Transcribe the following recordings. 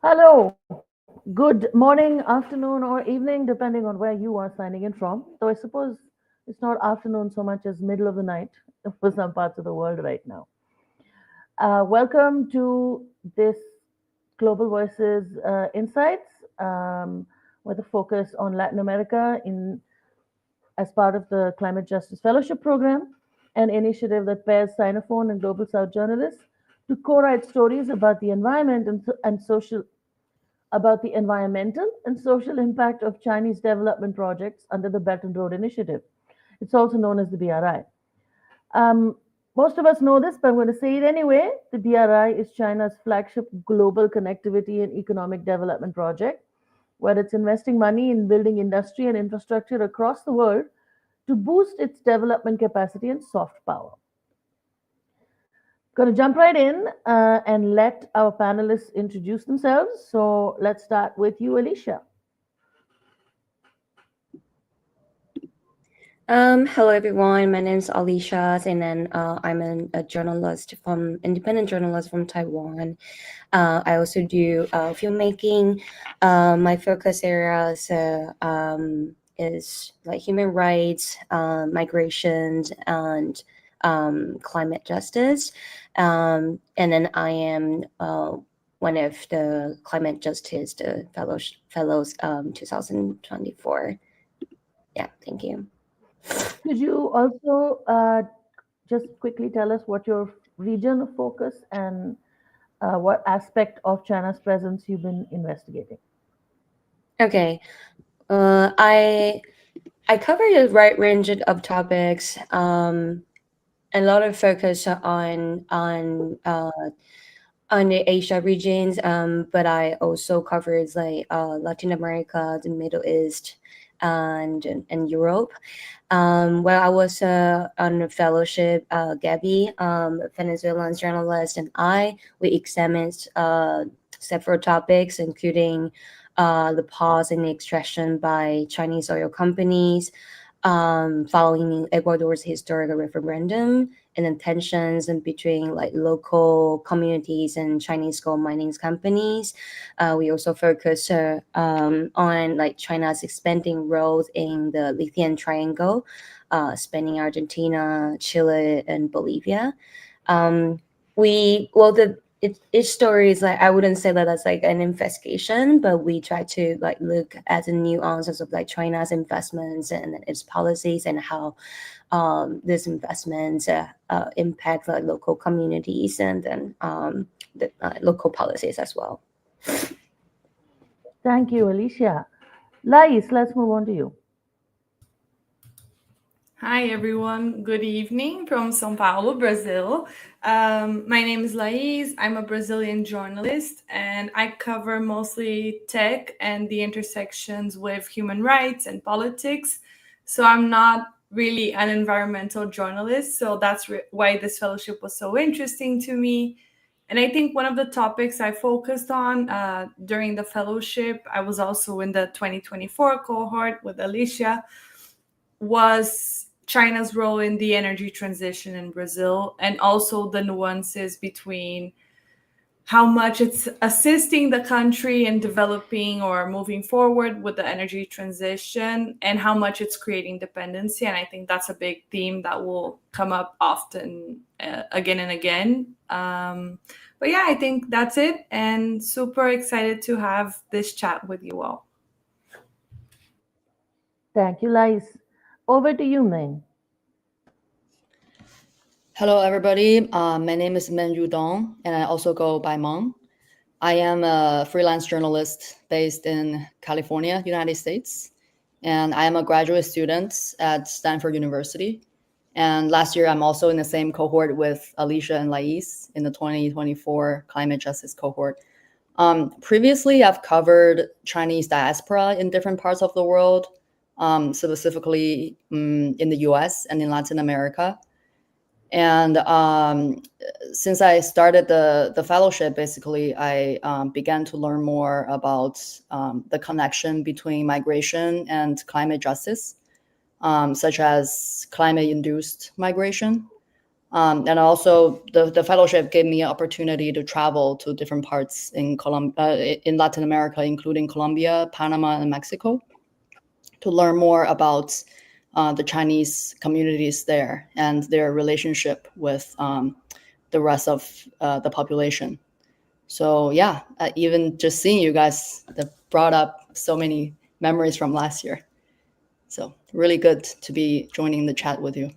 Hello, good morning, afternoon, or evening, depending on where you are signing in from. Though I suppose it's not afternoon so much as middle of the night for some parts of the world right now. Welcome to this Global Voices Insights with a focus on Latin America as part of the Climate Justice Fellowship Program, an initiative that pairs Sinophone and Global South journalists to co-write stories about the environment and social about the environmental and social impact of Chinese development projects under the Belt and Road Initiative. It's also known as the BRI. Um, Most of us know this, but I'm going to say it anyway. The BRI is China's flagship global connectivity and economic development project, where it's investing money in building industry and infrastructure across the world to boost its development capacity and soft power. Going to jump right in and let our panelists introduce themselves. So let's start with you, Alicia. Hello everyone. My name is Alicia, and then I'm a journalist independent journalist from Taiwan. I also do filmmaking. My focus areas is like human rights, migration, and climate justice. And then I am one of the climate justice fellows 2024. Yeah, thank you. Could you also just quickly tell us what your region of focus and what aspect of China's presence you've been investigating? Okay. I cover a wide range of topics. A lot of focus on the Asia regions. But I also covered like Latin America, the Middle East, and Europe. While I was on a fellowship, Gabby, Venezuelan journalist, and we examined several topics, including the pause in the extraction by Chinese oil companies, following Ecuador's historical referendum, and then tensions in between like local communities and Chinese gold mining companies. We also focus on like China's expanding role in the lithium triangle, spanning Argentina, Chile, and Bolivia. We well the each story is like, I wouldn't say that that's like an investigation, but we try to like look at the nuances of like China's investments and its policies, and how these investments impact like local communities, and then the local policies as well. Thank you, Alicia. Lais, let's move on to you. Hi, everyone. Good evening from São Paulo, Brazil. My name is Laís. I'm a Brazilian journalist, and I cover mostly tech and the intersections with human rights and politics. So I'm not really an environmental journalist. So that's why this fellowship was so interesting to me. And I think one of the topics I focused on during the fellowship, I was also in the 2024 cohort with Alicia, was China's role in the energy transition in Brazil, and also the nuances between how much it's assisting the country in developing or moving forward with the energy transition, and how much it's creating dependency. And I think that's a big theme that will come up often, again and again. But yeah, I think that's it, and super excited to have this chat with you all. Thank you, Lais. Over to you, Ming. Hello, everybody. My name is Men Dong, and I also go by Meng. I am a freelance journalist based in California, United States, and I am a graduate student at Stanford University. And last year, I'm also in the same cohort with Alicia and Lais in the 2024 Climate Justice cohort. Previously, I've covered Chinese diaspora in different parts of the world, specifically in the US and in Latin America. And since I started the fellowship, basically, I began to learn more about the connection between migration and climate justice, such as climate-induced migration. And also the fellowship gave me an opportunity to travel to different parts in Latin America, including Colombia, Panama, and Mexico, to learn more about the Chinese communities there and their relationship with the rest of the population. So yeah, even just seeing you guys, that brought up so many memories from last year. So really good to be joining the chat with you.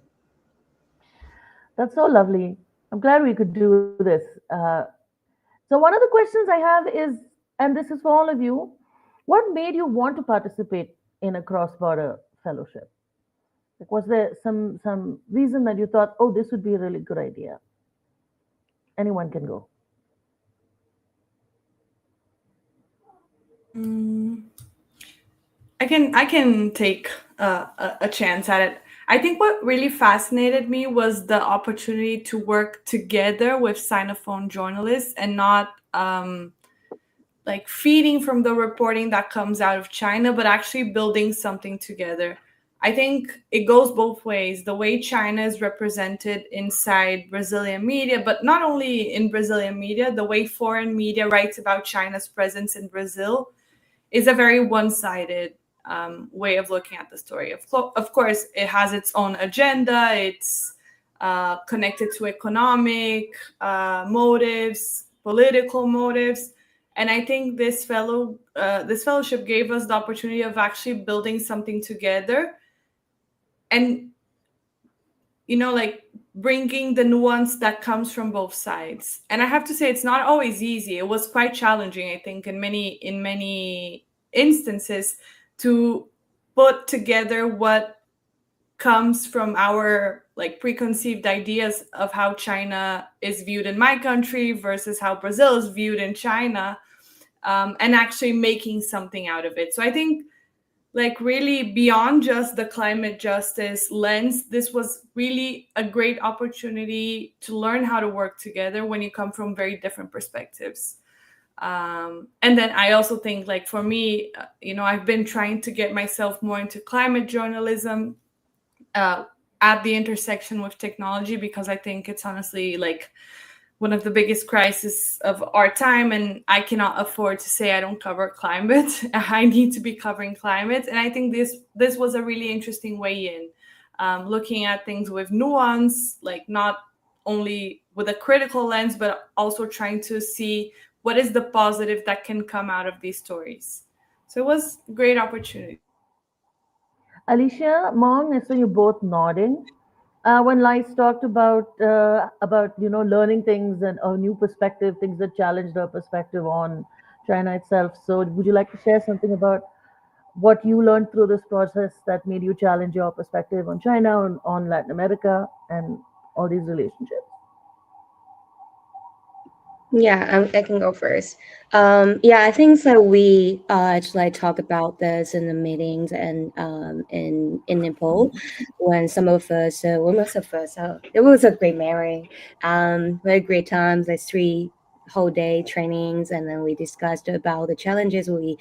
That's so lovely. I'm glad we could do this. So, one of the questions I have is, and this is for all of you, what made you want to participate in a cross-border fellowship? Like, was there some reason that you thought, oh, this would be a really good idea? Anyone can go. I can take a chance at it. I think what really fascinated me was the opportunity to work together with Sinophone journalists and not like feeding from the reporting that comes out of China, but actually building something together. I think it goes both ways. The way China is represented inside Brazilian media, but not only in Brazilian media, the way foreign media writes about China's presence in Brazil is a very one-sided way of looking at the story. Of course, it has its own agenda. It's connected to economic motives, political motives, and I think this fellowship gave us the opportunity of actually building something together, and like bringing the nuance that comes from both sides. And I have to say, it's not always easy. It was quite challenging, I think, in many instances, to put together what comes from our like preconceived ideas of how China is viewed in my country versus how Brazil is viewed in China, and actually making something out of it. So I think, like, really beyond just the climate justice lens, this was really a great opportunity to learn how to work together when you come from very different perspectives. And then I also think, like, for me, I've been trying to get myself more into climate journalism at the intersection with technology, because I think it's honestly like one of the biggest crises of our time, and I cannot afford to say I don't cover climate. I need to be covering climate, and I think this was a really interesting way in, looking at things with nuance, like not only with a critical lens, but also trying to see what is the positive that can come out of these stories. So it was a great opportunity. Alicia, Mong, I saw you both nodding. When Lice talked about learning things and a new perspective, things that challenged her perspective on China itself. So, would you like to share something about what you learned through this process that made you challenge your perspective on China, on Latin America, and all these relationships? Yeah, I can go first. Yeah, I think that we actually talk about this in the meetings and in Nepal, when some of us, well, most of us, it was a great memory. We had great times, like 3 whole day trainings, and then we discussed about the challenges we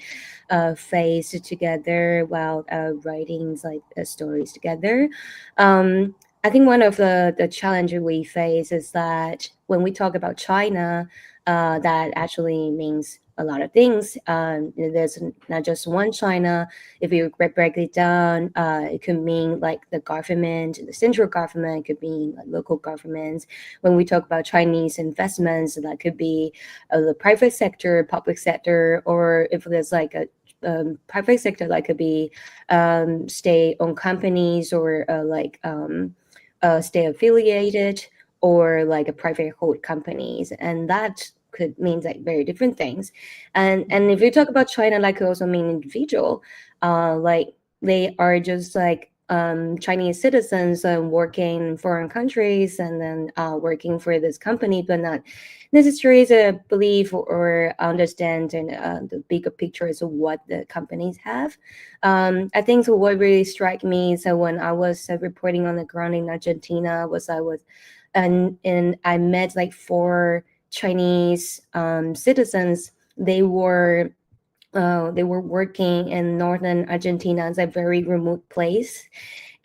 faced together while writing like stories together. I think one of the challenges we face is that when we talk about China, that actually means a lot of things. There's not just one China. If you break it down, it could mean like the government, the central government. It could mean like local governments. When we talk about Chinese investments, that could be the private sector, public sector, or if there's like a private sector, that could be state-owned companies, or stay affiliated, or like a private hold companies, and that could mean like very different things. And if you talk about China, like, it also mean individual, like they are just like Chinese citizens working in foreign countries, and then working for this company, but not necessarily to believe or understand and the bigger pictures of what the companies have. I think so what really struck me, so when I was reporting on the ground in Argentina, was and I met like 4 Chinese citizens. They were working in northern Argentina. It's a very remote place,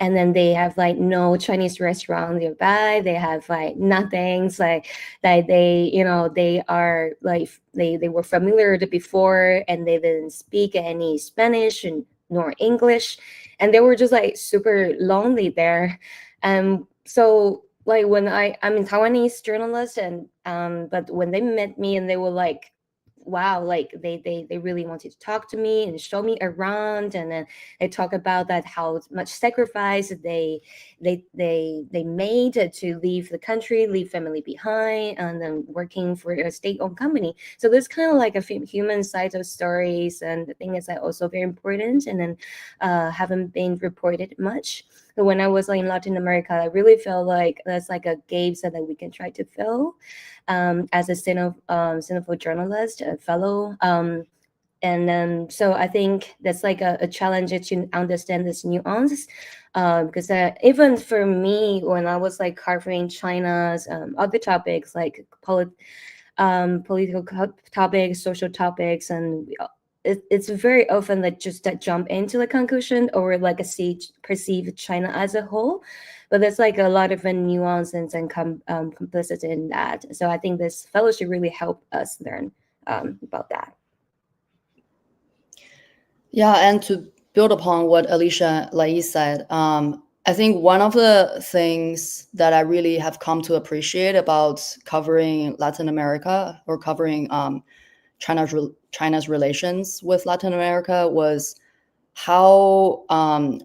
and then they have like no Chinese restaurant nearby. They have like nothing. It's like they, they are like they were familiar to before, and they didn't speak any Spanish and nor English, and they were just like super lonely there. So like when I'm a Taiwanese journalist, and but when they met me and they were like, wow, like they really wanted to talk to me and show me around, and then they talk about that how much sacrifice they made to leave the country, leave family behind, and then working for a state-owned company. So there's kind of like a human side of stories, and the thing is that also very important, and then haven't been reported much. So when I was like in Latin America, I really felt like that's like a gap that we can try to fill as a Sinophile journalist, a fellow. And so I think that's like a challenge to understand this nuance. Because even for me, when I was like covering China's other topics like political topics, social topics, and it's very often like just that jump into the conclusion or like perceive China as a whole, but there's like a lot of nuances and complicity in that. So I think this fellowship really helped us learn about that. Yeah, and to build upon what Alicia Lai said, I think one of the things that I really have come to appreciate about covering Latin America or covering China's relations with Latin America was how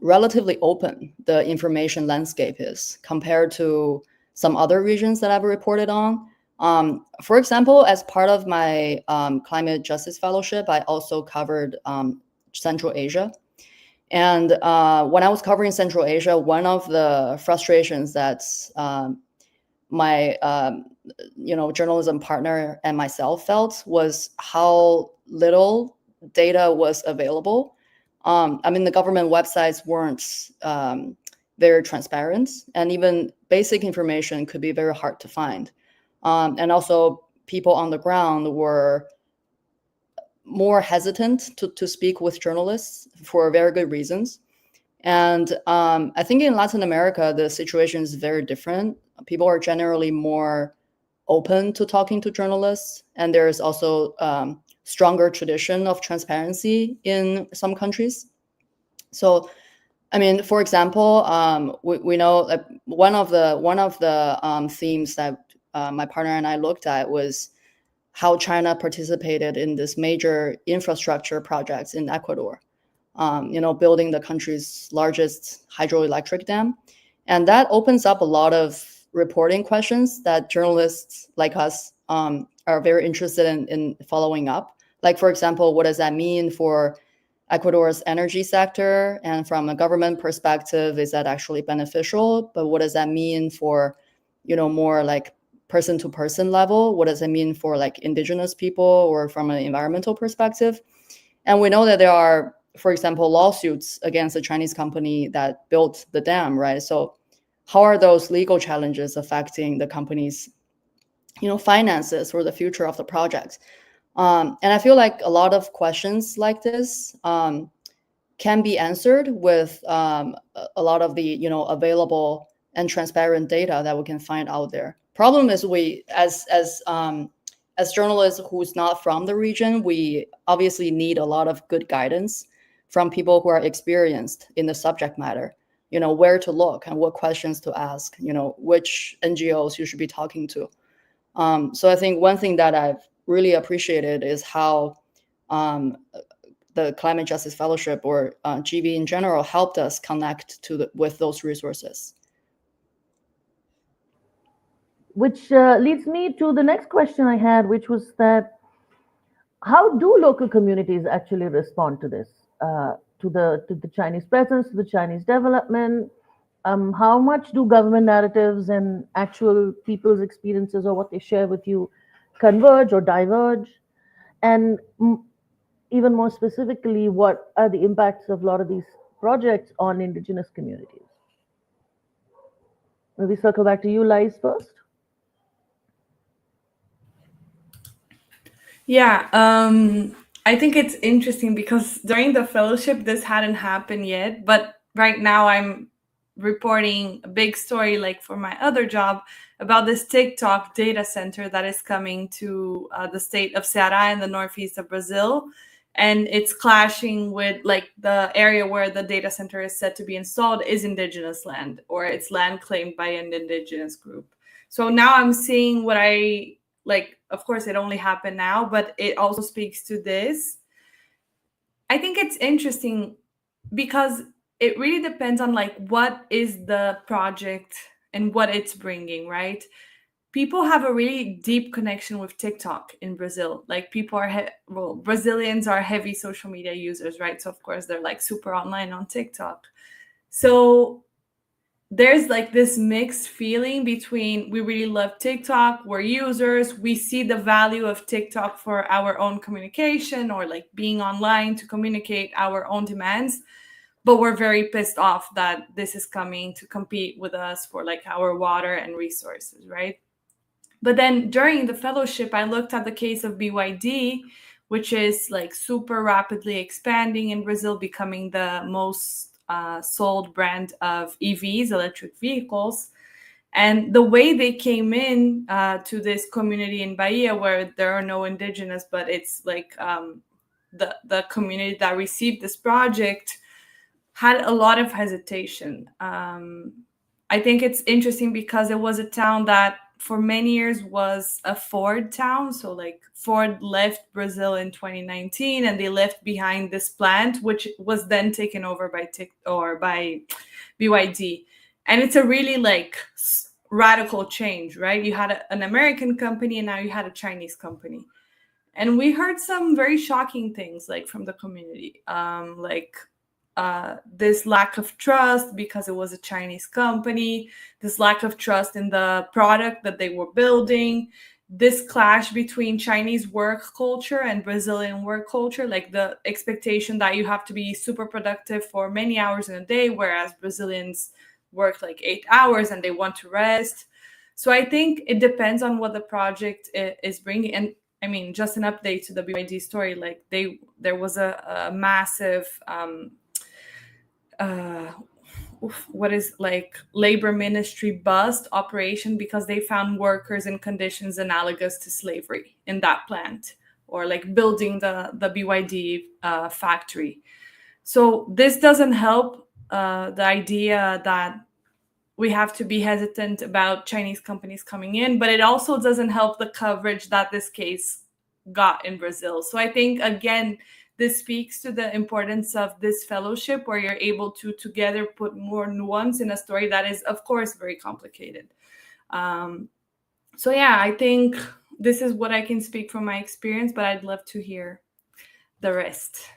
relatively open the information landscape is compared to some other regions that I've reported on. For example, as part of my climate justice fellowship, I also covered Central Asia. And when I was covering Central Asia, one of the frustrations that my journalism partner and myself felt was how little data was available. I mean, the government websites weren't very transparent, and even basic information could be very hard to find. And also, people on the ground were more hesitant to speak with journalists for very good reasons. And I think in Latin America, the situation is very different. People are generally more open to talking to journalists, and there is also stronger tradition of transparency in some countries. So, I mean, for example, we know that one of the themes that my partner and I looked at was how China participated in this major infrastructure projects in Ecuador, building the country's largest hydroelectric dam. And that opens up a lot of reporting questions that journalists like us are very interested in following up. Like, for example, what does that mean for Ecuador's energy sector? And from a government perspective, is that actually beneficial? But what does that mean for, more like person-to-person level? What does it mean for like indigenous people or from an environmental perspective? And we know that there are, for example, lawsuits against the Chinese company that built the dam, right? So how are those legal challenges affecting the company's, finances or the future of the project? And I feel like a lot of questions like this can be answered with a lot of the, available and transparent data that we can find out there. Problem is, we as journalists who's not from the region, we obviously need a lot of good guidance from people who are experienced in the subject matter. Where to look and what questions to ask. Which NGOs you should be talking to. So I think one thing that I've really appreciated is how the Climate Justice Fellowship or GB in general helped us connect with those resources. Which leads me to the next question I had, which was that how do local communities actually respond to this, to the Chinese presence, to the Chinese development? How much do government narratives and actual people's experiences or what they share with you converge or diverge? And even more specifically, what are the impacts of a lot of these projects on indigenous communities? Maybe circle back to you, Lais, first. Yeah, I think it's interesting because during the fellowship, this hadn't happened yet. But right now, I'm reporting a big story, like for my other job, about this TikTok data center that is coming to the state of Ceará in the northeast of Brazil. And it's clashing with like the area where the data center is set to be installed is indigenous land, or it's land claimed by an indigenous group. So now I'm seeing what I like, of course it only happened now, but it also speaks to this. I think it's interesting because it really depends on like what is the project and what it's bringing, right? People have a really deep connection with TikTok in Brazil. Like people are, Brazilians are heavy social media users, right? So of course they're like super online on TikTok. So there's like this mixed feeling between we really love TikTok, we're users, we see the value of TikTok for our own communication or like being online to communicate our own demands, but we're very pissed off that this is coming to compete with us for like our water and resources, right? But then during the fellowship, I looked at the case of BYD, which is like super rapidly expanding in Brazil, becoming the most sold brand of EVs, electric vehicles. And the way they came in to this community in Bahia, where there are no indigenous, but it's like the community that received this project, had a lot of hesitation. I think it's interesting because it was a town that for many years was a Ford town. So like Ford left Brazil in 2019 and they left behind this plant, which was then taken over by by BYD. And it's a really like radical change, right? You had an American company and now you had a Chinese company. And we heard some very shocking things like from the community, this lack of trust because it was a Chinese company, this lack of trust in the product that they were building, this clash between Chinese work culture and Brazilian work culture, like the expectation that you have to be super productive for many hours in a day, whereas Brazilians work like 8 hours and they want to rest. So I think it depends on what the project is bringing. And I mean, just an update to the BYD story, like there was a massive what is like labor ministry bust operation because they found workers in conditions analogous to slavery in that plant, or like building the BYD factory. So this doesn't help the idea that we have to be hesitant about Chinese companies coming in, but it also doesn't help the coverage that this case got in Brazil. So I think, again, this speaks to the importance of this fellowship where you're able to together put more nuance in a story that is, of course, very complicated. So yeah, I think this is what I can speak from my experience, but I'd love to hear the rest.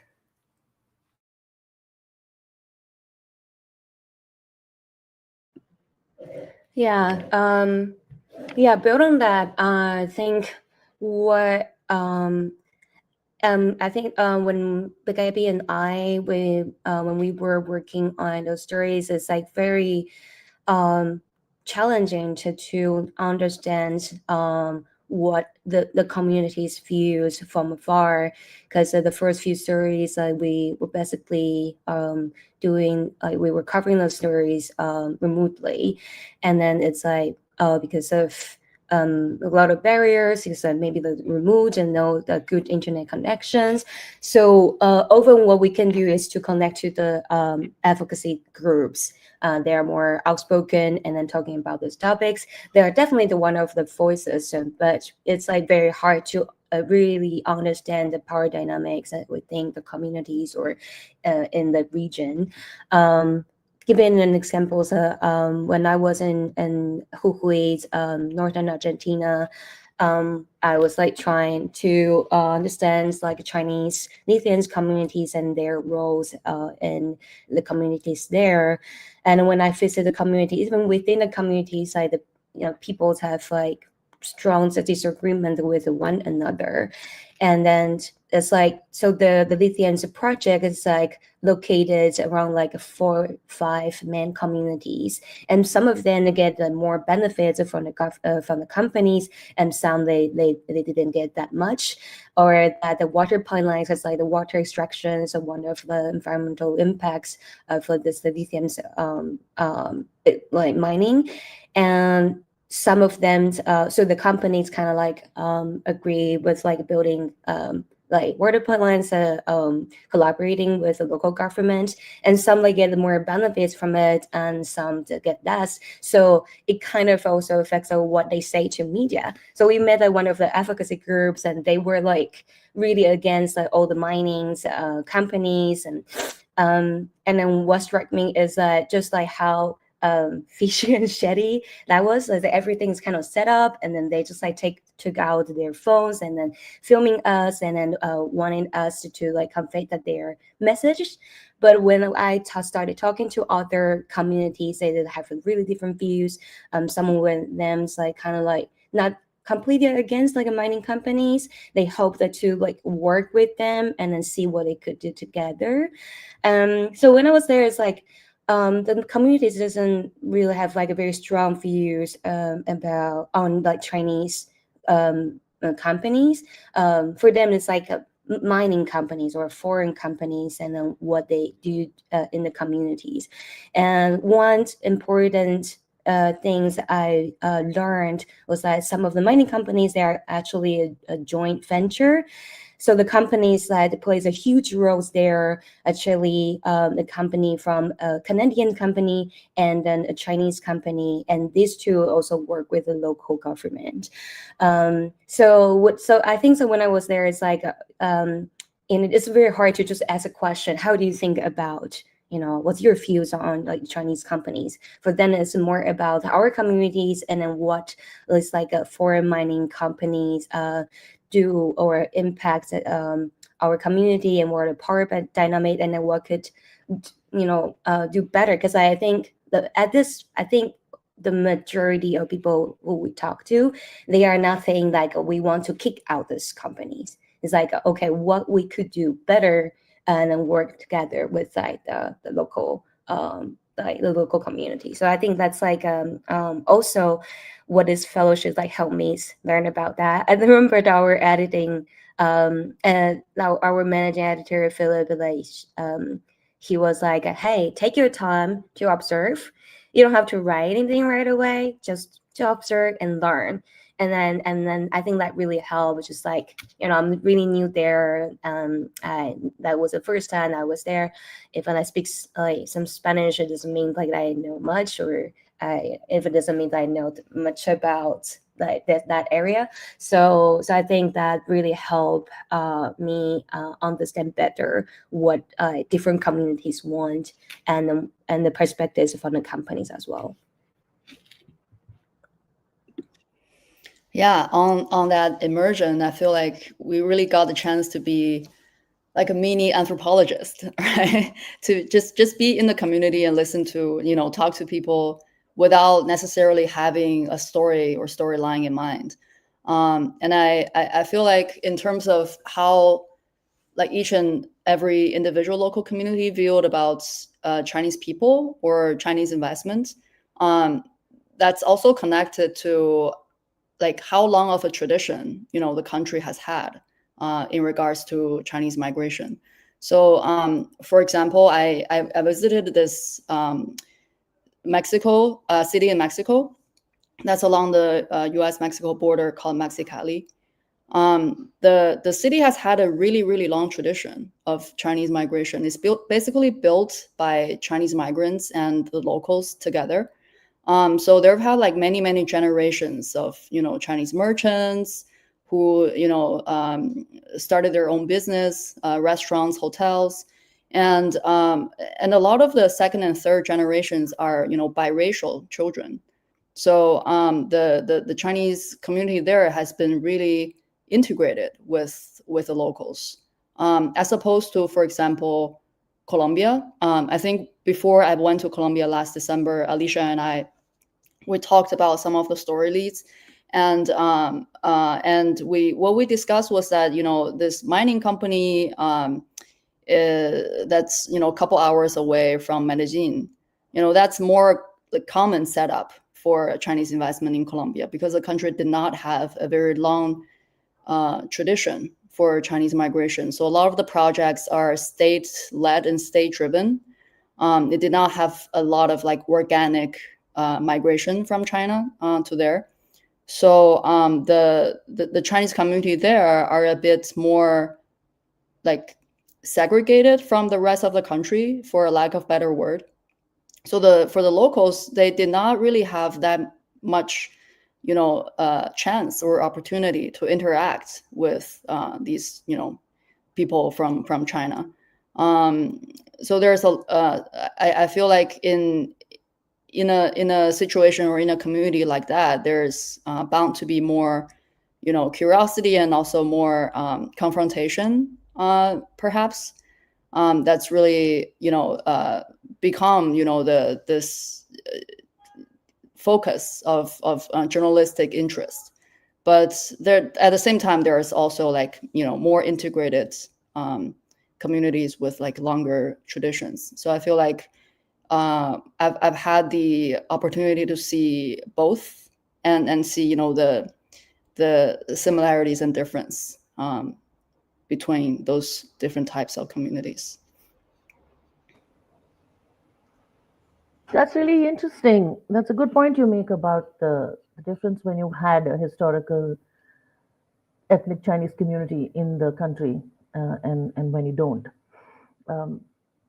Yeah, build on that. I think what I think when Bagabi and I, when we were working on those stories, it's like very challenging to understand what the community's views from afar, because the first few stories we were basically doing, we were covering those stories remotely, and then it's like because of a lot of barriers, because maybe the remote and no the good internet connections. So often what we can do is to connect to the advocacy groups. They are more outspoken and then talking about those topics. They are definitely the one of the voices, but it's like very hard to really understand the power dynamics within the communities or in the region. Giving an example, when I was in Jujuy, northern Argentina, I was like trying to understand like Chinese Lithians communities and their roles in the communities there. And when I visit the community, even within the communities, like the peoples have like strong disagreement with one another. And then it's like, so the lithium's project is like located around like 4-5 main communities, and some of them get more benefits from the companies, and some they didn't get that much. Or that the water pipelines is like the water extraction is one of the environmental impacts for this the lithium's like mining. And some of them so the companies kind of like agree with like building like water pipelines, collaborating with the local government, and some like get more benefits from it, and some to get less. So it kind of also affects what they say to media. So we met like one of the advocacy groups, and they were like really against like all the minings companies, and then what struck me is that just like how fishy and shady that was, like everything's kind of set up, and then they just like took out their phones and then filming us, and then wanting us to like convey that their message. But when I started talking to other communities, they did have really different views. Some of them's like kind of like not completely against like a mining companies. They hope that to like work with them and then see what they could do together. So when I was there, it's like the communities doesn't really have like a very strong views about on like Chinese companies. For them, it's like mining companies or foreign companies, and then what they do in the communities. And one important things I learned was that some of the mining companies, they are actually a joint venture. So the companies that plays a huge role there, actually a company from a Canadian company and then a Chinese company, and these two also work with the local government. So I think so when I was there, it's like, and it's very hard to just ask a question, how do you think about, what's your views on like Chinese companies? For them, it's more about our communities, and then what is like a foreign mining companies do or impact our community, and what the power dynamic, and then what could do better. Because I think the majority of people who we talk to, they are not saying like we want to kick out these companies. It's like, okay, what we could do better, and then work together with like the local community. So I think that's like also what this fellowship like helped me learn about that. I remember our editing and our managing editor Philip, like he was like, hey, take your time to observe. You don't have to write anything right away, just to observe and learn. And then I think that really helped. Just like, I'm really new there. That was the first time I was there. If I speak like some Spanish, it doesn't mean like I know much, or if it doesn't mean that I know much about like that area. So I think that really helped me understand better what different communities want, and the perspectives from the companies as well. Yeah, on that immersion, I feel like we really got the chance to be like a mini anthropologist, right? To just be in the community and listen to, talk to people without necessarily having a story or storyline in mind. And I feel like in terms of how like each and every individual local community viewed about Chinese people or Chinese investment, that's also connected to like how long of a tradition the country has had in regards to Chinese migration. So for example, I visited this Mexico city in Mexico that's along the US-Mexico border called Mexicali. The city has had a really, really long tradition of Chinese migration. It's basically built by Chinese migrants and the locals together. So they've had like many, many generations of, Chinese merchants who, started their own business, restaurants, hotels. And a lot of the second and third generations are, biracial children. So the Chinese community there has been really integrated with the locals, as opposed to, for example, Colombia. I think before I went to Colombia last December, Alicia and I, we talked about some of the story leads, And what we discussed was that, this mining company that's a couple hours away from Medellin, that's more the common setup for Chinese investment in Colombia, because the country did not have a very long tradition for Chinese migration. So a lot of the projects are state-led and state-driven. It did not have a lot of organic migration from China to there. So the Chinese community there are a bit more segregated from the rest of the country, for a lack of better word. So for the locals, they did not really have that much chance or opportunity to interact with these people from China. So there's I feel like in a situation or in a community like that, there's bound to be more curiosity and also more confrontation, perhaps. That's really become this focus of journalistic interest. But there, at the same time, there's also more integrated communities with longer traditions. So I feel like I've had the opportunity to see both and see the similarities and difference between those different types of communities. That's really interesting. That's a good point you make about the difference when you had a historical ethnic Chinese community in the country, and when you don't. Um,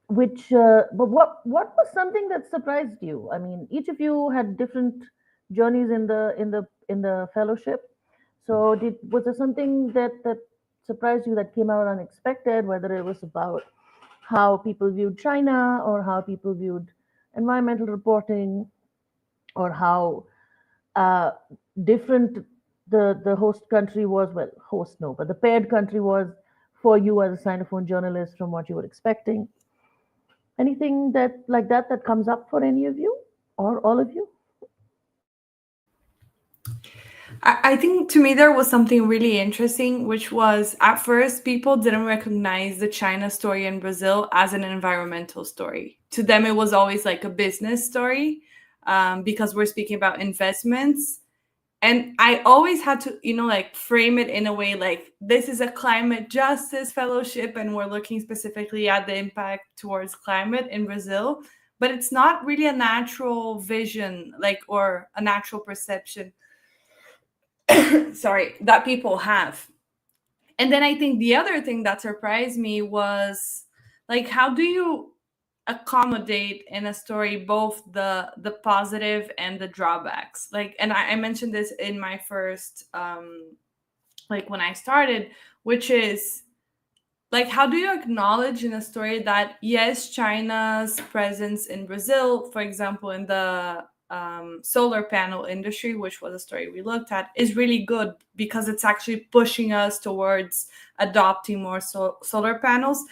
but what was something that surprised you? I mean, each of you had different journeys in the fellowship. So was there something that surprised you, that came out unexpected, whether it was about how people viewed China, or how people viewed environmental reporting, or how uh, different the host country was? Well, host no, but the paired country was for you as a Sinophone journalist from what you were expecting. Anything that comes up for any of you or all of you? I think to me there was something really interesting, which was at first people didn't recognize the China story in Brazil as an environmental story. To them, it was always like a business story, because we're speaking about investments. And I always had to, frame it in a way like this is a climate justice fellowship, and we're looking specifically at the impact towards climate in Brazil. But it's not really a natural vision, or a natural perception sorry, that people have. And then I think the other thing that surprised me was how do you accommodate in a story both the positive and the drawbacks? And I mentioned this in my first when I started, which is how do you acknowledge in a story that yes, China's presence in Brazil, for example, in the solar panel industry, which was a story we looked at, is really good because it's actually pushing us towards adopting more solar panels.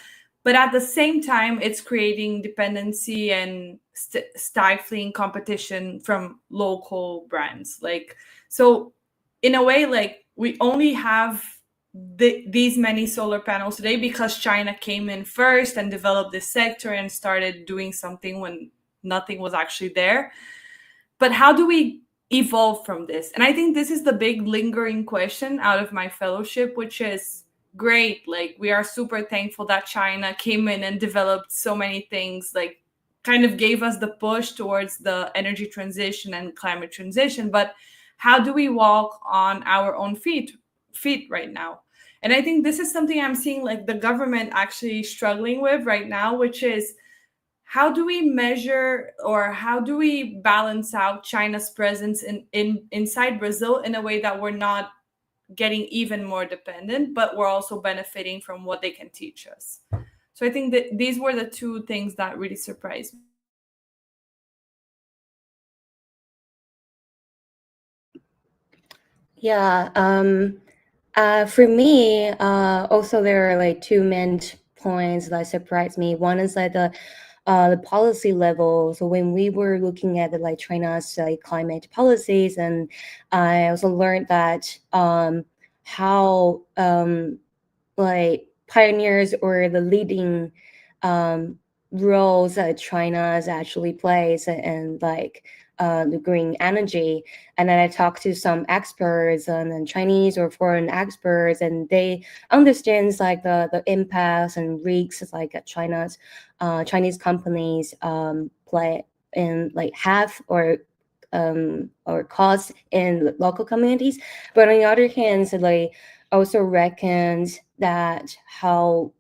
But at the same time, it's creating dependency and stifling competition from local brands. So in a way, we only have these many solar panels today because China came in first and developed this sector and started doing something when nothing was actually there. But how do we evolve from this? And I think this is the big lingering question out of my fellowship, which is great. We are super thankful that China came in and developed so many things, kind of gave us the push towards the energy transition and climate transition. But how do we walk on our own feet right now? And I think this is something I'm seeing the government actually struggling with right now, which is how do we measure or how do we balance out China's presence inside Brazil in a way that we're not getting even more dependent, but we're also benefiting from what they can teach us? So I think that these were the two things that really surprised me. Yeah. For me, also there are two main points that surprised me. One is the the policy level. So when we were looking at the, like China's like climate policies, and I also learned that how like pioneers or the leading um, roles that China actually plays and like the green energy. And then I talked to some experts and then Chinese or foreign experts, and they understands like the impacts and risks like China's Chinese companies play in like have or cause in local communities. But on the other hand, so, like also reckons that how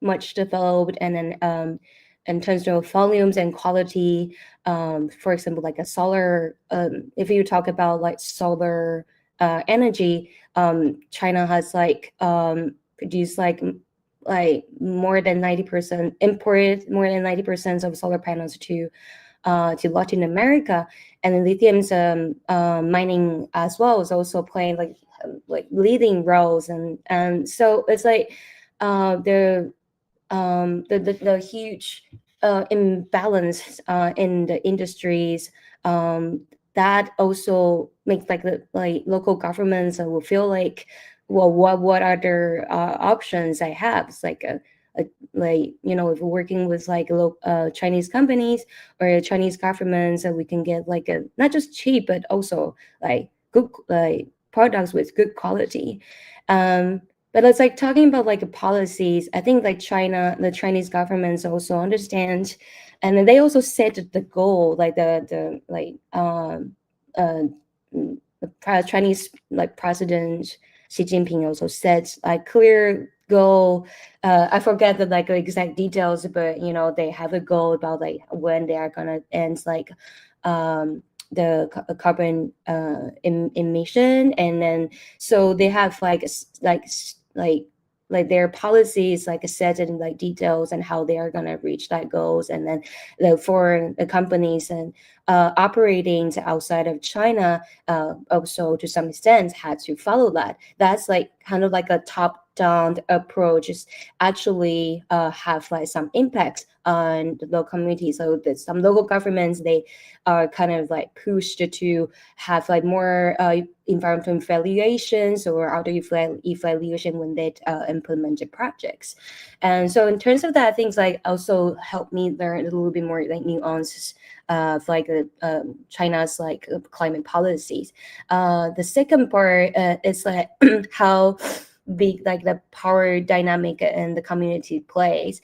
much developed and then in terms of volumes and quality, for example like a solar, if you talk about like solar energy, China has like produced like more than 90% imported more than 90% of solar panels to Latin America, and then lithium's mining as well is also playing like leading roles, and so it's like the huge imbalance in the industries, that also makes like the like local governments will feel like, well, what other options I have? It's like a like if we're working with like Chinese companies or Chinese governments, we can get like a not just cheap but also like good like products with good quality. But it's like talking about like policies. I think like the Chinese governments also understand, and then they also set the goal, like the like Chinese like President Xi Jinping also set like clear goal. I forget the like exact details, but they have a goal about like when they are gonna end like the carbon emission, and then so they have like their policies like set in like details and how they are going to reach that goals, and then for the companies and operating outside of China also to some extent had to follow that. That's like kind of like a top down approach is actually have like some impact on the local community. So that some local governments, they are kind of like pushed to have like more environmental evaluations or other evaluation when they implement the projects. And so in terms of that, things like also helped me learn a little bit more like nuances of like China's like climate policies. The second part is like how big like the power dynamic in the community plays.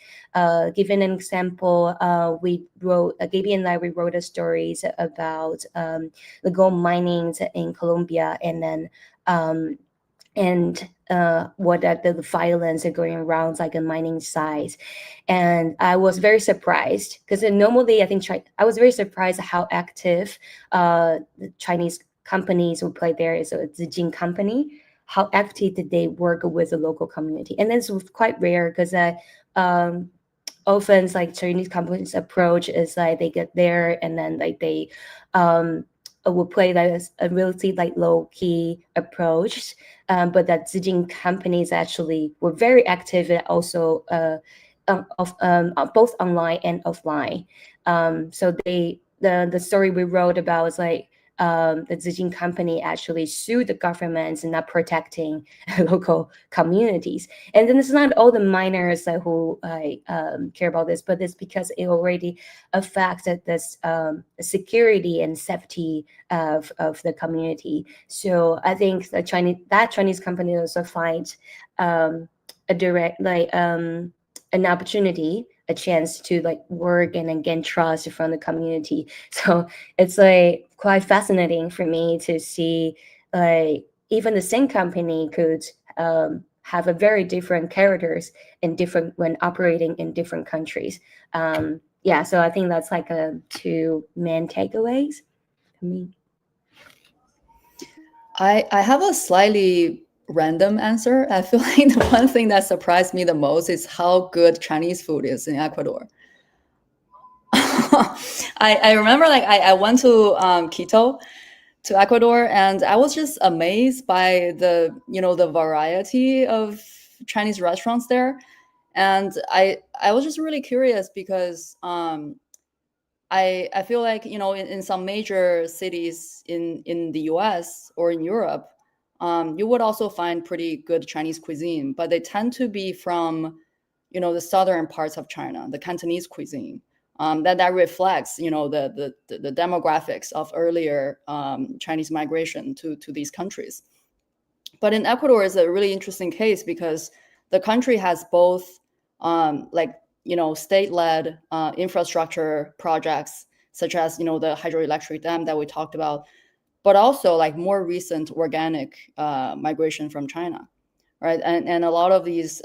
Given an example, Gaby and I, we wrote a stories about the gold mining in Colombia, and then what are the violence going around like a mining site. And I was very surprised because normally I think I was very surprised how active the Chinese companies who play there. So it's the Jin company, how active did they work with the local community. And this was quite rare because um, often like Chinese companies approach is like they get there and then like they will play like a really like low key approach, but that Zijin companies actually were very active and also both online and offline. So the story we wrote about was like the Zijin company actually sued the governments and not protecting local communities. And then it's not all the miners who care about this, but it's because it already affected this security and safety of the community. So I think the Chinese company also find a direct an opportunity, a chance to like work and then gain trust from the community. So it's like quite fascinating for me to see like even the same company could have a very different characters in different when operating in different countries. Yeah, so I think that's like a two main takeaways for me. I have a slightly random answer. I feel like the one thing that surprised me the most is how good Chinese food is in Ecuador. I remember like I went to Quito, to Ecuador, and I was just amazed by the the variety of Chinese restaurants there. And I was just really curious because I feel like, you know, in some major cities in the US or in Europe, you would also find pretty good Chinese cuisine, but they tend to be from, you know, the southern parts of China, the Cantonese cuisine. That reflects, you know, the demographics of earlier Chinese migration to these countries. But in Ecuador is a really interesting case because the country has both like, you know, state-led infrastructure projects such as, you know, the hydroelectric dam that we talked about, but also like more recent organic migration from China, right? And a lot of these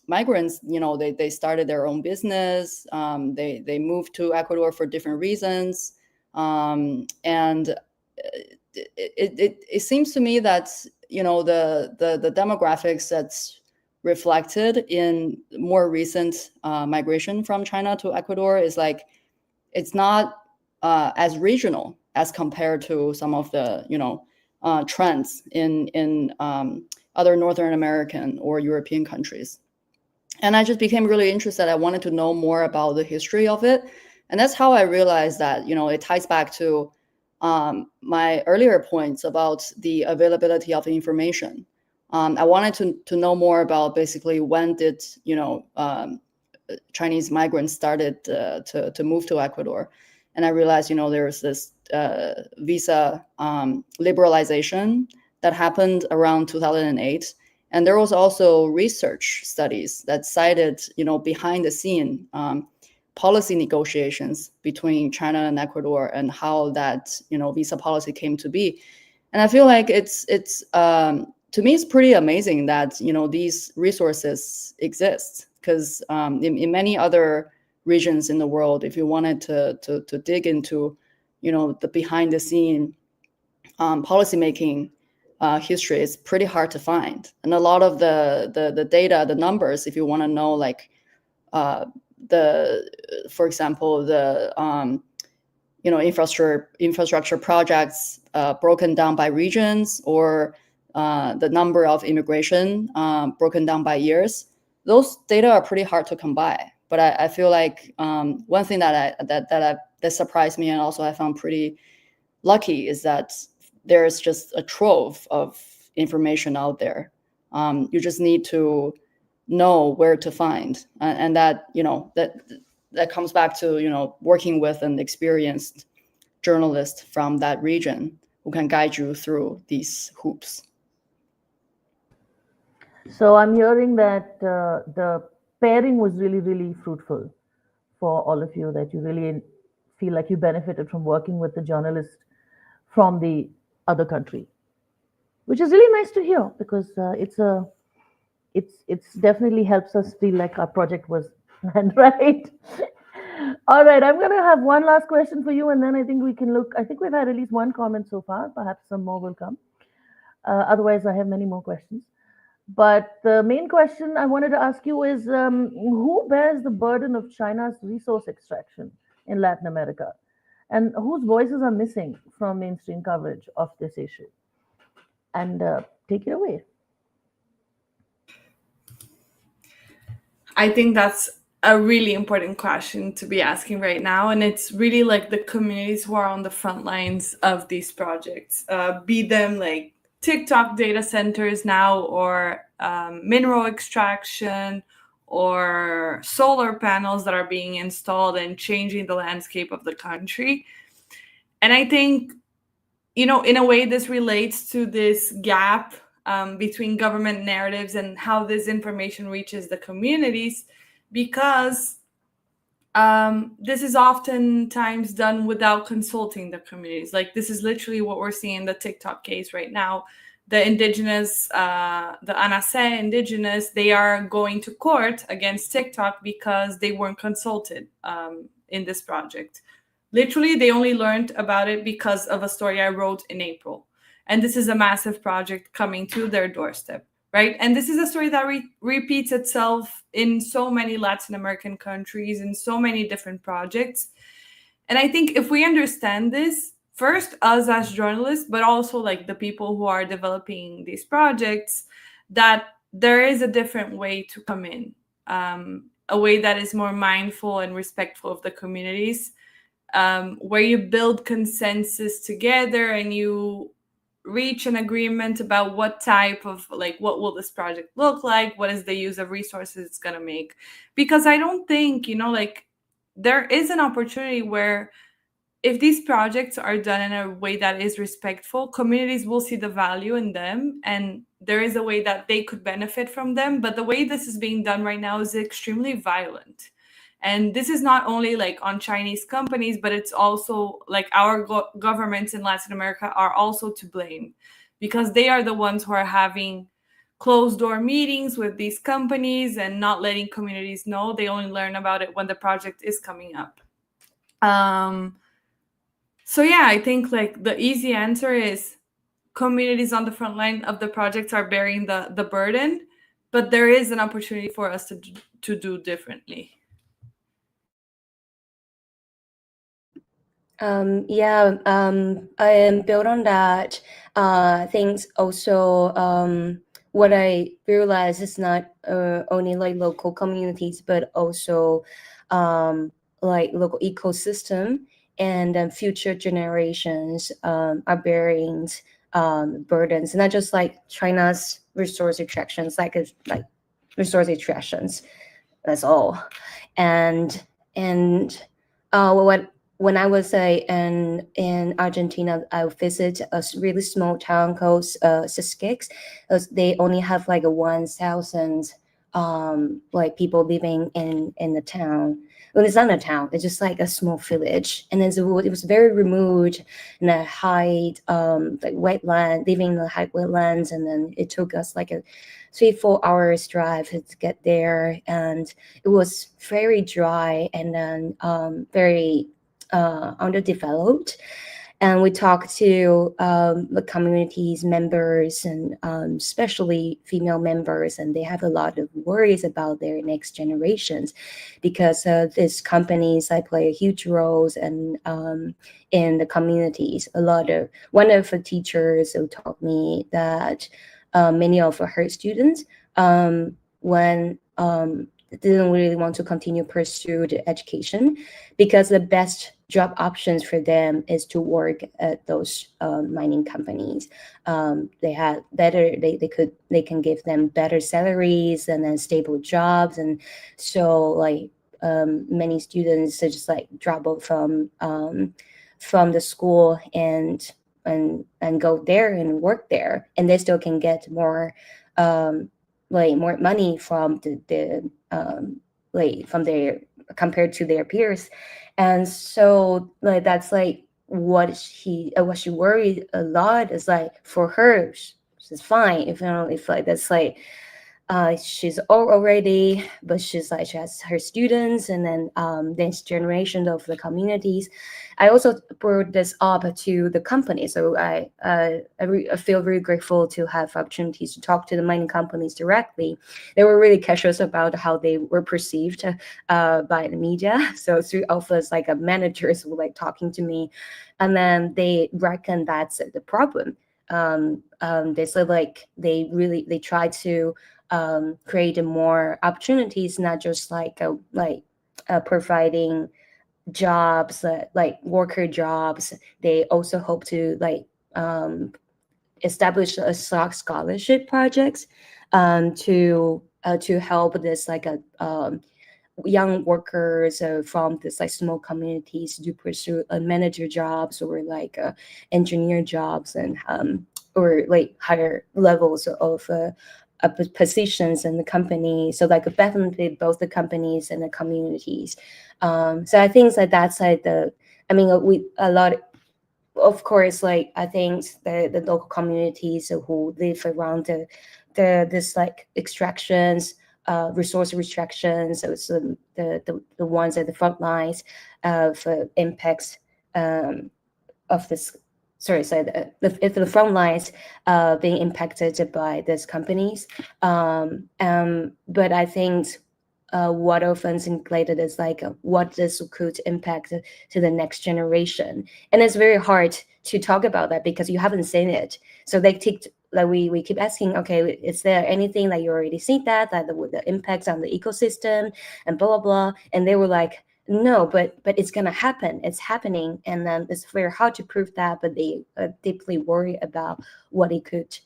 migrants, you know, they started their own business. They moved to Ecuador for different reasons, and it seems to me that, you know, the demographics that's reflected in more recent migration from China to Ecuador is like it's not as regional as compared to some of the, you know, trends in other Northern American or European countries. And I just became really interested. I wanted to know more about the history of it, and that's how I realized that, you know, it ties back to my earlier points about the availability of information. I wanted to know more about basically when did, you know, Chinese migrants started to move to Ecuador. And I realized, you know, there's this visa liberalization that happened around 2008. And there was also research studies that cited, you know, behind the scene policy negotiations between China and Ecuador and how that, you know, visa policy came to be. And I feel like it's to me, it's pretty amazing that, you know, these resources exist because in many other regions in the world, if you wanted to dig into, you know, the behind the scene policymaking history, it's pretty hard to find. And a lot of the data, the numbers, if you want to know, like for example, the you know, infrastructure projects broken down by regions, or the number of immigration broken down by years, those data are pretty hard to come by. But I feel like one thing that surprised me, and also I found pretty lucky, is that there's just a trove of information out there. You just need to know where to find, and that, you know, that comes back to, you know, working with an experienced journalist from that region who can guide you through these hoops. So I'm hearing that the pairing was really, really fruitful for all of you, that you really feel like you benefited from working with the journalist from the other country, which is really nice to hear because it's definitely helps us feel like our project was done right. All right, I'm going to have one last question for you, and then I think we can look. I think we've had at least one comment so far. Perhaps some more will come. Otherwise, I have many more questions. But the main question I wanted to ask you is who bears the burden of China's resource extraction in Latin America? And whose voices are missing from mainstream coverage of this issue? And take it away. I think that's a really important question to be asking right now. And it's really like the communities who are on the front lines of these projects, be them like TikTok data centers now, or mineral extraction, or solar panels that are being installed and changing the landscape of the country. And I think, you know, in a way, this relates to this gap between government narratives and how this information reaches the communities, because this is oftentimes done without consulting the communities. Like, this is literally what we're seeing in the TikTok case right now. The indigenous, the Anase indigenous, they are going to court against TikTok because they weren't consulted in this project. Literally, they only learned about it because of a story I wrote in April. And this is a massive project coming to their doorstep, right? And this is a story that repeats itself in so many Latin American countries, in so many different projects. And I think if we understand this, first, us as journalists, but also like the people who are developing these projects, that there is a different way to come in. a way that is more mindful and respectful of the communities, where you build consensus together and you reach an agreement about what type of, like, what will this project look like, what is the use of resources it's going to make. Because I don't think, like, there is an opportunity where if these projects are done in a way that is respectful, communities will see the value in them, and there is a way that they could benefit from them. But the way this is being done right now is extremely violent. And this is not only like on Chinese companies, but it's also like our governments in Latin America are also to blame, because they are the ones who are having closed door meetings with these companies and not letting communities know. They only learn about it when the project is coming up. So yeah, I think like the easy answer is communities on the front line of the projects are bearing the burden, but there is an opportunity for us to do differently. I am built on that. Things also, what I realize is not only like local communities, but also like local ecosystem, and future generations are bearing burdens, not just like China's resource extractions, like resource extractions. That's all. And what when I was in Argentina, I visited a really small town called Sisquix. They only have like a 1,000 like people living in the town. Well, it's not a town; it's just like a small village, and then it was very remote in a high like wetland, living in the high wetlands, and then it took us like a 3-4 hours drive to get there, and it was very dry and then very underdeveloped. And we talked to the community's members, and especially female members, and they have a lot of worries about their next generations, because these companies like play a huge roles in the communities. One of the teachers who taught me that many of her students, when didn't really want to continue pursue the education, because the best job options for them is to work at those mining companies. They had better, they can give them better salaries and then stable jobs, and so like many students just like drop out from the school and go there and work there, and they still can get more like more money from the like from their, compared to their peers. And so like that's like what she worried a lot is like for her she's fine if if like that's like she's old already, but she's like she has her students, and then this generation of the communities. I also brought this up to the company, so I feel very grateful to have opportunities to talk to the mining companies directly. They were really cautious about how they were perceived by the media. So through offers like managers were like talking to me, and then they reckon that's the problem. They said like they try to create more opportunities, not just like providing jobs, like worker jobs. They also hope to like establish a scholarship projects to help this like a young workers from this like small communities to pursue manager jobs or like engineer jobs, and or like higher levels of positions in the company. So like definitely both the companies and the communities. So I think that that's like we a lot. Of course, like I think the local communities who live around this like extractions, resource restrictions, so it's the ones at the front lines of impacts of this. Sorry, so if the front lines being impacted by these companies, but I think what often included is like what this could impact to the next generation, and it's very hard to talk about that because you haven't seen it. So they take like we keep asking, okay, is there anything that you already see that the impacts on the ecosystem and blah blah blah, and they were like, no, but it's gonna happen, it's happening, and then it's very hard to prove that, but they deeply worry about what it could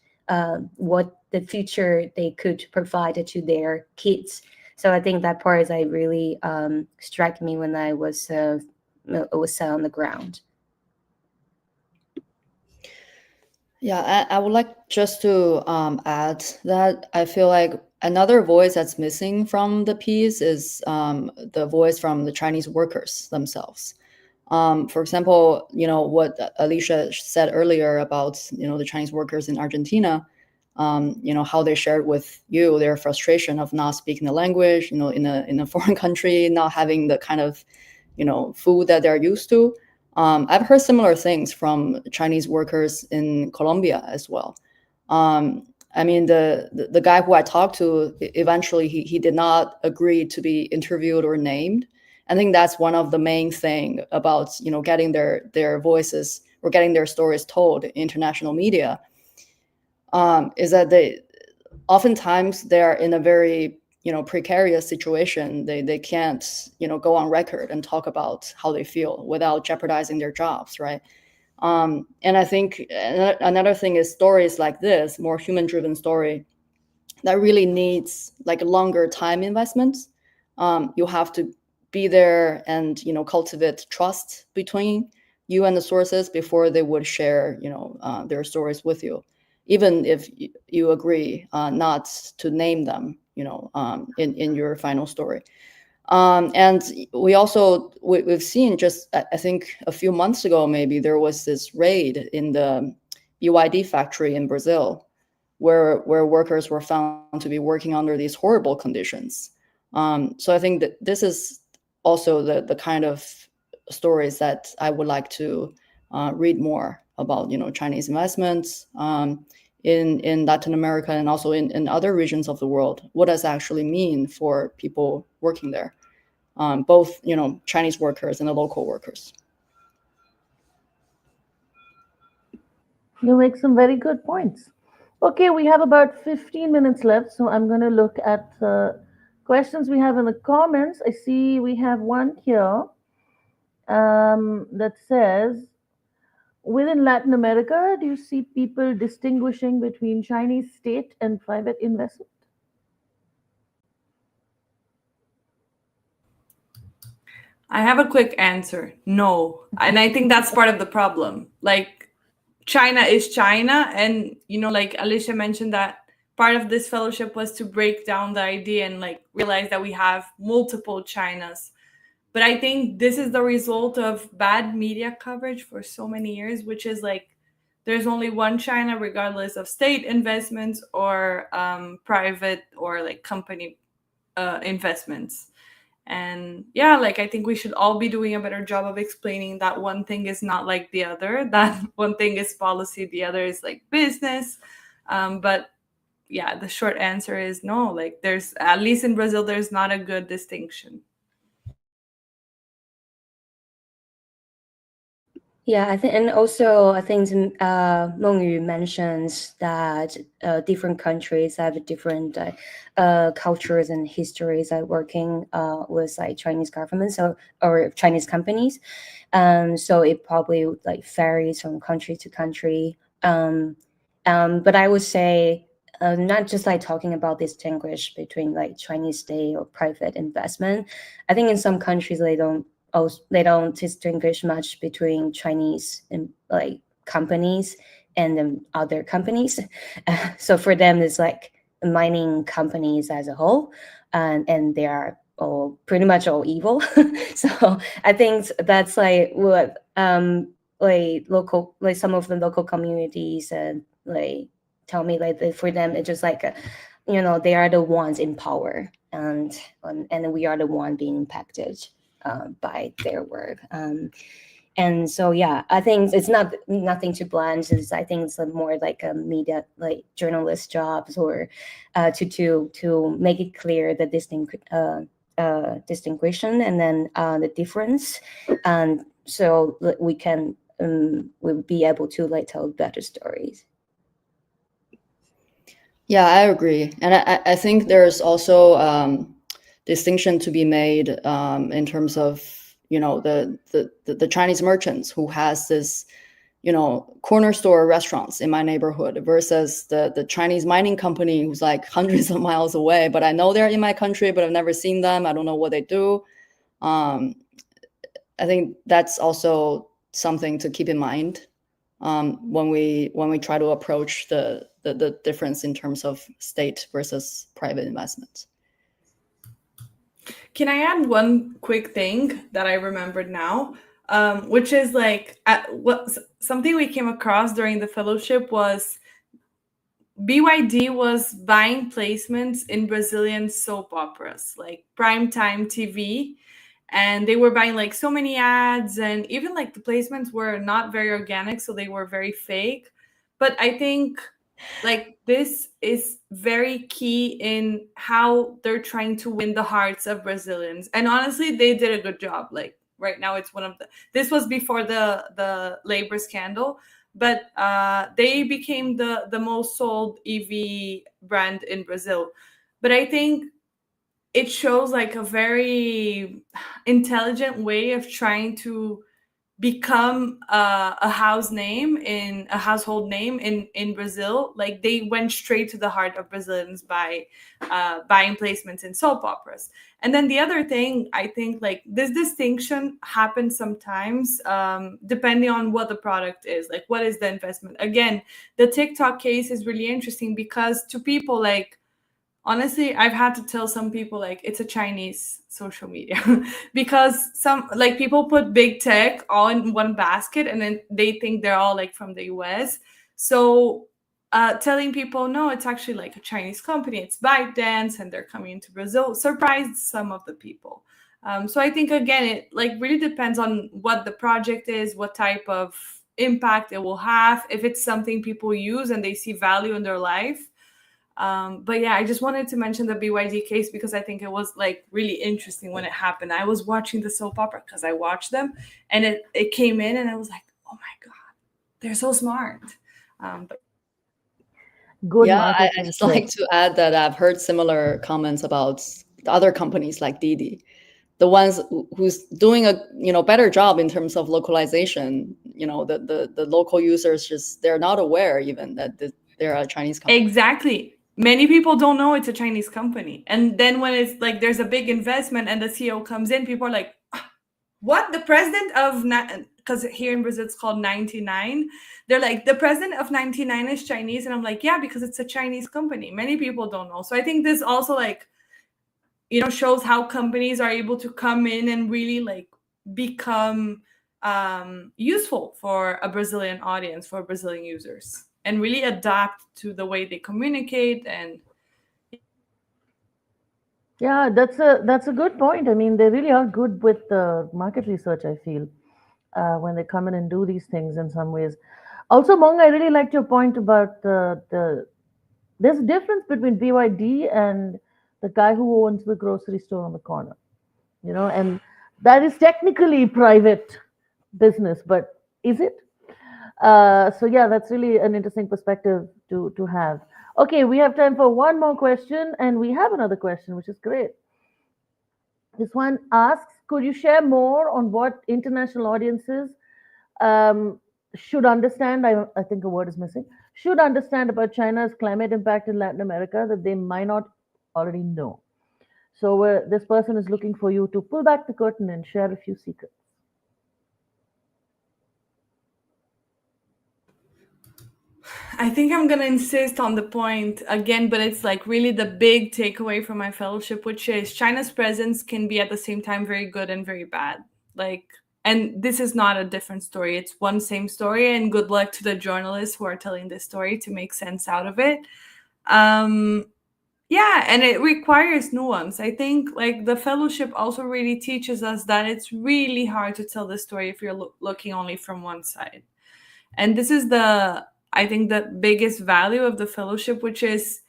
what the future they could provide to their kids. So I think that part is like really struck me when I was on the ground. Yeah, I would like just to add that I feel like another voice that's missing from the piece is the voice from the Chinese workers themselves. For example, what Alicia said earlier about the Chinese workers in Argentina, how they shared with you their frustration of not speaking the language, in a foreign country, not having the kind of food that they're used to. I've heard similar things from Chinese workers in Colombia as well. I mean, the guy who I talked to, eventually he did not agree to be interviewed or named. I think that's one of the main thing about getting their voices or getting their stories told in international media, is that they oftentimes they're in a very precarious situation. They can't go on record and talk about how they feel without jeopardizing their jobs, right? And I think another thing is stories like this, more human-driven story, that really needs like longer time investments. You have to be there and cultivate trust between you and the sources before they would share their stories with you, even if you agree not to name them in your final story. And we've seen, just I think a few months ago maybe, there was this raid in the BYD factory in Brazil, where workers were found to be working under these horrible conditions. So I think that this is also the kind of stories that I would like to read more about, Chinese investments in Latin America and also in other regions of the world. What does it actually mean for people working there, both Chinese workers and the local workers? You make some very good points. Okay, we have about 15 minutes left, so I'm going to look at questions we have in the comments. I see we have one here that says, within Latin America, do you see people distinguishing between Chinese state and private investment? I have a quick answer. No. And I think that's part of the problem. Like, China is China. And, like Alicia mentioned, that part of this fellowship was to break down the idea and like realize that we have multiple Chinas. But I think this is the result of bad media coverage for so many years, which is like there's only one China, regardless of state investments or private or like company investments. And yeah, like I think we should all be doing a better job of explaining that one thing is not like the other, that one thing is policy, the other is like business. But yeah, the short answer is no. Like, there's, at least in Brazil, there's not a good distinction. Yeah, I think, and also I think Mengyu mentions that different countries have different cultures and histories at working with like Chinese governments or Chinese companies. So it probably like varies from country to country. But I would say not just like talking about distinguish between like Chinese state or private investment. I think in some countries they don't distinguish much between Chinese and like companies and other companies. So for them, it's like mining companies as a whole, and they are all pretty much all evil. So I think that's like what like local, like some of the local communities like tell me, like for them it's just like they are the ones in power, and we are the one being impacted by their work. And so yeah, I think it's nothing to blend. I think it's more like a media, like journalist jobs, or to make it clear the distinction and then the difference, and so we can we'll be able to like tell better stories. Yeah, I agree, and I think there's also distinction to be made in terms of the Chinese merchants who has this corner store restaurants in my neighborhood versus the Chinese mining company who's like hundreds of miles away, but I know they're in my country, but I've never seen them. I don't know what they do. Um, I think that's also something to keep in mind when we try to approach the difference in terms of state versus private investments. Can I add one quick thing that I remembered now, which is like something we came across during the fellowship was BYD was buying placements in Brazilian soap operas, like primetime TV, and they were buying like so many ads, and even like the placements were not very organic, so they were very fake. But I think like this is very key in how they're trying to win the hearts of Brazilians. And honestly, they did a good job. Like right now, it's one of the. This was before the labor scandal, but they became the most sold EV brand in Brazil. But I think it shows like a very intelligent way of trying to become a household name in Brazil. Like they went straight to the heart of Brazilians by buying placements in soap operas. And then the other thing, I think like this distinction happens sometimes depending on what the product is, like what is the investment. Again, the TikTok case is really interesting because to people like, honestly, I've had to tell some people like it's a Chinese social media because some like people put big tech all in one basket and then they think they're all like from the US. So telling people no, it's actually like a Chinese company, it's ByteDance and they're coming into Brazil surprised some of the people. So I think again it like really depends on what the project is, what type of impact it will have, if it's something people use and they see value in their life. But yeah, I just wanted to mention the BYD case because I think it was like really interesting when it happened. I was watching the soap opera because I watched them, and it came in, and I was like, oh my god, they're so smart. But Good Yeah, I marketing just like trick. to add that I've heard similar comments about the other companies like Didi, the ones who's doing a better job in terms of localization. The local users just they're not aware even that they're a Chinese company. exactly, many people don't know it's a Chinese company, and then when it's like there's a big investment and the CEO comes in, people are like, what, the president of, because here in Brazil it's called 99, they're like, the president of 99 is Chinese, and I'm like, yeah, because it's a Chinese company. Many people don't know. So I think this also like shows how companies are able to come in and really like become useful for a Brazilian audience, for Brazilian users, and really adapt to the way they communicate. And Yeah, that's a good point. I mean, they really are good with the market research, I feel, when they come in and do these things in some ways. Also, Mong, I really liked your point about the there's a difference between BYD and the guy who owns the grocery store on the corner, and that is technically private business, but is it? So yeah, that's really an interesting perspective to have. Okay, we have time for one more question, and we have another question, which is great. This one asks, could you share more on what international audiences should understand? I think a word is missing. Should understand about China's climate impact in Latin America that they might not already know. So this person is looking for you to pull back the curtain and share a few secrets. I think I'm gonna insist on the point again, but it's like really the big takeaway from my fellowship, which is China's presence can be at the same time very good and very bad. Like, and this is not a different story, it's one same story, and good luck to the journalists who are telling this story to make sense out of it. Yeah, and it requires nuance. I think like the fellowship also really teaches us that it's really hard to tell the story if you're looking only from one side. And this is the, I think, the biggest value of the fellowship, which is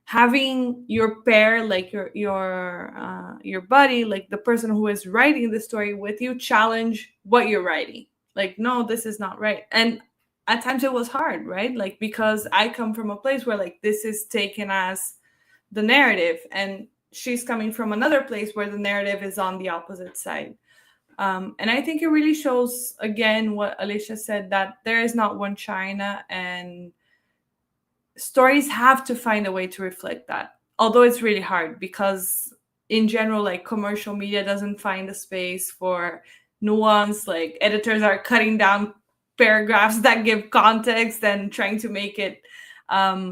having your pair, like your buddy, like the person who is writing the story with you, challenge what you're writing. Like, no, this is not right. And at times it was hard, right? Like, because I come from a place where like this is taken as the narrative, and she's coming from another place where the narrative is on the opposite side. And I think it really shows again what Alicia said, that there is not one China, and stories have to find a way to reflect that. Although it's really hard because in general, like commercial media doesn't find a space for nuance. Like editors are cutting down paragraphs that give context and trying to make it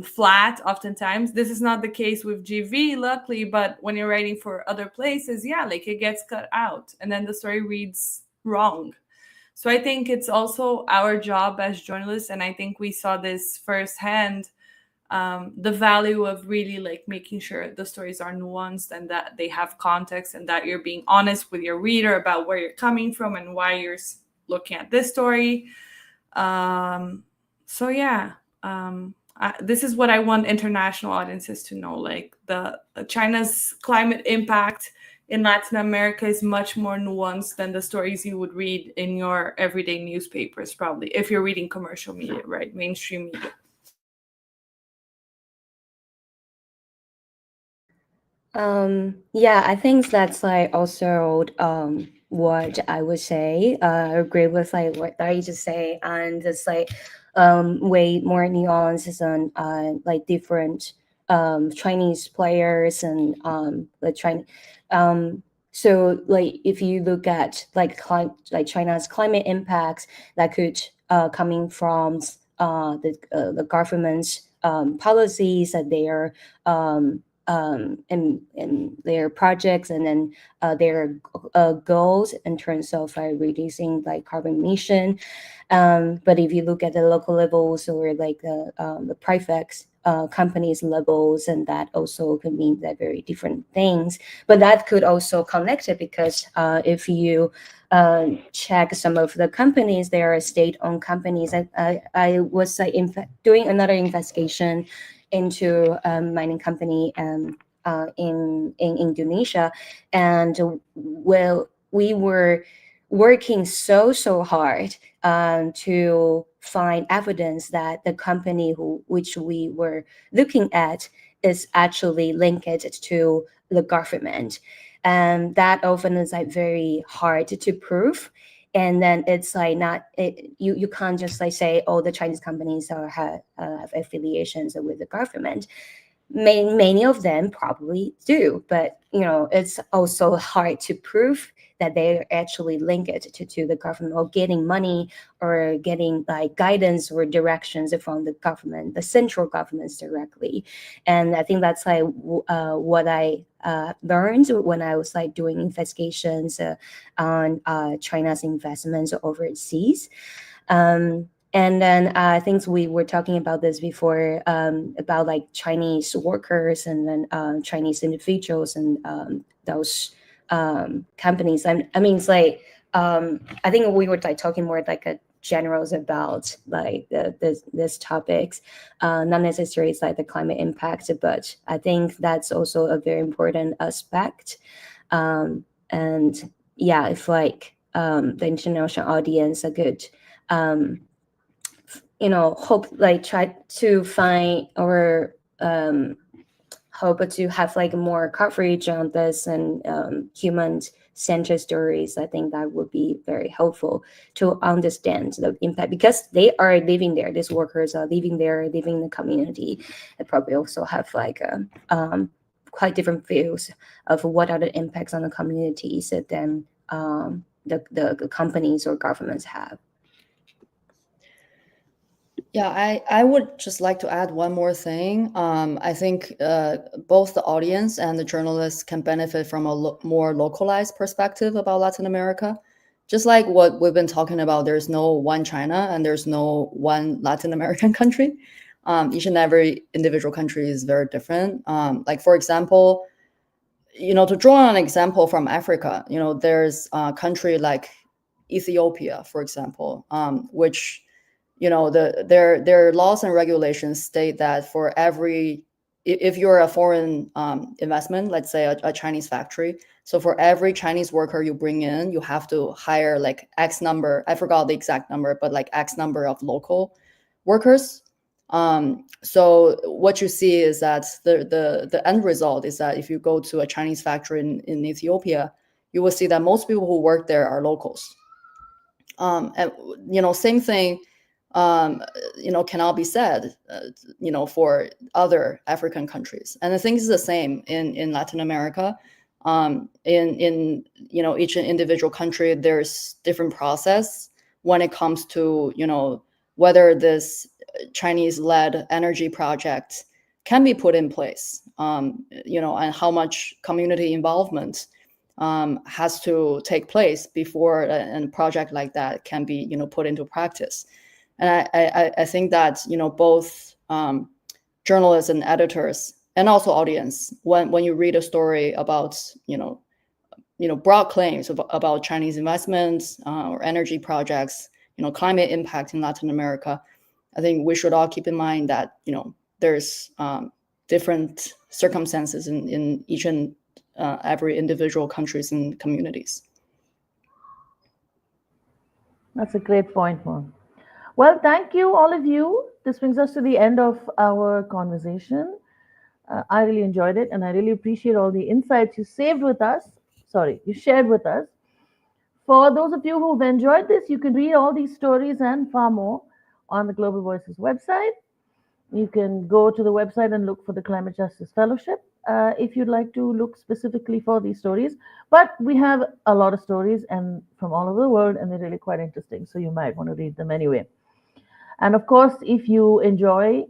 flat oftentimes. This is not the case with GV, luckily, but when you're writing for other places, yeah, like it gets cut out and then the story reads wrong. So I think it's also our job as journalists, and I think we saw this firsthand, the value of really like making sure the stories are nuanced and that they have context, and that you're being honest with your reader about where you're coming from and why you're looking at this story. So yeah, this is what I want international audiences to know. Like the China's climate impact in Latin America is much more nuanced than the stories you would read in your everyday newspapers, probably, if you're reading commercial media, right? Mainstream media. Yeah, I think that's like also what I would say. I agree with like what I just say, and it's like way more nuances on like different Chinese players and the China. So like if you look at like like China's climate impacts that could coming from the government's policies that they are in their projects, and then their goals in terms of reducing like carbon emission. But if you look at the local levels or like the private companies levels, and that also could mean that very different things. But that could also connect it, because if you check some of the companies, they are state-owned companies. I was doing another investigation into a mining company in Indonesia, and well, we were working so hard to find evidence that the company which we were looking at is actually linked to the government, and that often is like very hard to prove. And then it's like not you can't just like say, oh, the Chinese companies have affiliations with the government. Many of them probably do, but it's also hard to prove that they're actually linked to the government, or getting money, or getting like guidance or directions from the government, the central governments directly. And I think that's like what I learned when I was like doing investigations on China's investments overseas. And then I think we were talking about this before, about like Chinese workers, and then Chinese individuals, and those companies. I mean, it's like I think we were like talking more like a generals about like this topics, not necessarily it's like the climate impact, but I think that's also a very important aspect. And yeah, if like the international audience a good hope like try to find, or hope to have like more coverage on this, and human-centered stories. I think that would be very helpful to understand the impact, because they are living there. These workers are living there, living in the community. They probably also have like quite different views of what are the impacts on the communities than the companies or governments have. Yeah, I would just like to add one more thing. I think both the audience and the journalists can benefit from a more localized perspective about Latin America. Just like what we've been talking about, there's no one China and there's no one Latin American country. Each and every individual country is very different. Like, for example, to draw an example from Africa, there's a country like Ethiopia, for example, which their laws and regulations state that for every, if you're a foreign investment, let's say a Chinese factory, so for every Chinese worker you bring in, you have to hire like X number, I forgot the exact number, but like X number of local workers. So what you see is that the end result is that if you go to a Chinese factory in Ethiopia, you will see that most people who work there are locals. And same thing, cannot be said, for other African countries. And I think it's the same in Latin America. In each individual country, there's different process when it comes to whether this Chinese-led energy project can be put in place, and how much community involvement has to take place before a project like that can be put into practice. And I think that both journalists and editors and also audience, when you read a story about broad claims about Chinese investments or energy projects, climate impact in Latin America, I think we should all keep in mind that there's different circumstances in each and every individual countries and communities. That's a great point, Mom. Well, thank you, all of you. This brings us to the end of our conversation. I really enjoyed it, and I really appreciate all the insights you shared with us. For those of you who've enjoyed this, you can read all these stories and far more on the Global Voices website. You can go to the website and look for the Climate Justice Fellowship if you'd like to look specifically for these stories. But we have a lot of stories and from all over the world, and they're really quite interesting. So you might want to read them anyway. And of course, if you enjoy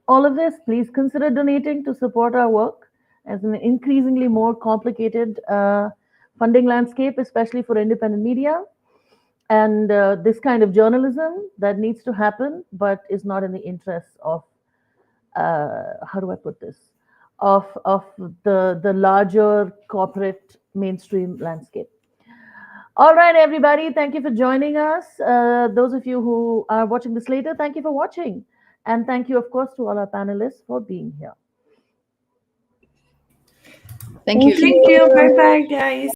all of this, please consider donating to support our work as an increasingly more complicated funding landscape, especially for independent media. And this kind of journalism that needs to happen, but is not in the interests of, how do I put this, of the larger corporate mainstream landscape. All right, everybody, thank you for joining us. Those of you who are watching this later, thank you for watching. And thank you, of course, to all our panelists for being here. Thank you. Thank you. Bye bye, guys.